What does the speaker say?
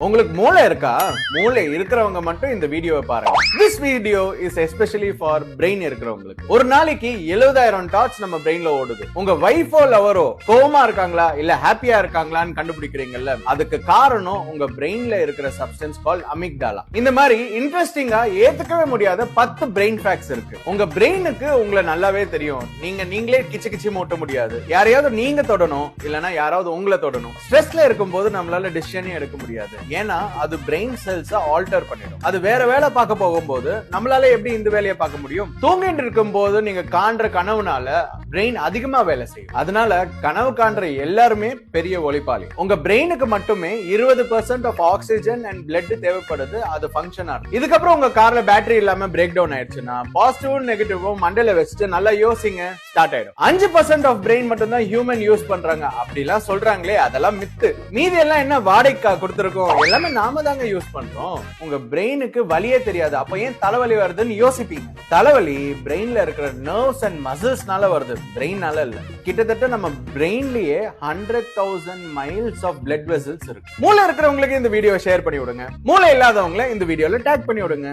உங்களுக்கு மூளை இருக்கா? மூளை இருக்கிறவங்க மட்டும் இந்த வீடியோவை பாருங்க. This video is especially for brain இருக்கிறவங்களுக்கு. ஒரு நாளைக்கு 70,000 டாட்ஸ் நம்ம பிரெயின்ல ஓடுது. உங்க வைஃபோ லவரோ கோவமா இருக்காங்களா இல்ல ஹாப்பியா இருக்காங்களான்னு கண்டுபிடிக்கிறீங்கல்ல, அதுக்கு காரணம் உங்க பிரெயின்ல இருக்கிற சப்ஸ்டன்ஸ் கால் அமிக்டாலா. இந்த மாதிரி இன்ட்ரெஸ்டிங்கா ஏத்துக்கவே முடியாத 10 பிரெயின் ஃபேக்ட்ஸ் இருக்கு. உங்க பிரெயினுக்கு உங்களை நல்லாவே தெரியும். நீங்களே கிச்சு கிச்சு மூட்ட முடியாது. யாரையாவது நீங்க தொடணும் இல்லனா யாராவது உங்களை தொடணும். ஸ்ட்ரெஸ்ல இருக்கும்போது நம்மளால டிசிஷனே எடுக்க முடியாது. ஏன்னா அது பிரெயின் செல்ஸ் ஆல்டர் பண்ணிடும். அது வேற வேலை பார்க்க போகும்போது நம்மளால எப்படி இந்த வேலையை பார்க்க முடியும்? தூங்கிட்டு இருக்கும் போது நீங்க காண்ற கனவுனால பிரெயின் அதிகமா வேலை செய்யும். அதனால கனவு காண்ற எல்லாருமே பெரிய ஒளிப்பாளி. உங்க பிரெயினுக்கு மட்டுமே 20% ஆஃப் ஆக்சிஜன் அண்ட் பிளட் தேவைப்படுது. அது ஃபங்க்ஷன் ஆகும். இதுக்கப்புறம் உங்க கார்ல பேட்டரி இல்லாம பிரேக் டவுன் ஆயிடுச்சுன்னா பாசிட்டிவும் நெகட்டிவும் மண்டல வச்சுட்டு நல்லா யோசிங்க, ஸ்டார்ட் ஆயிடும். 5% ஆஃப் பிரெயின் மட்டும் தான் ஹியூமன் யூஸ் பண்றாங்க அப்படிலாம் சொல்றாங்களே, அதெல்லாம் மித்து. மீதி எல்லாம் என்ன வாடகைக்கா கொடுத்திருக்கோம்? எல்லாமே நாம தாங்க யூஸ் பண்றோம். உங்க பிரெயினுக்கு வலியே தெரியாது, அப்ப ஏன் தலைவலி வருதுன்னு யோசிப்பீங்க. தலைவலி பிரெயின்ல இருக்கிற நர்வ்ஸ் அண்ட் மசில்ஸ்னால வருது, பிரெயின்னால இல்ல. கிட்டத்தட்ட நம்ம பிரெயின்லயே 100,000 மைல்ஸ் ஆஃப் பிளட் வெசல்ஸ் இருக்கு. மூளை இருக்கிறவங்களுக்கு இந்த வீடியோ ஷேர் பண்ணி விடுங்க. மூளை இல்லாதவங்களை இந்த வீடியோல டேக் பண்ணி விடுங்க.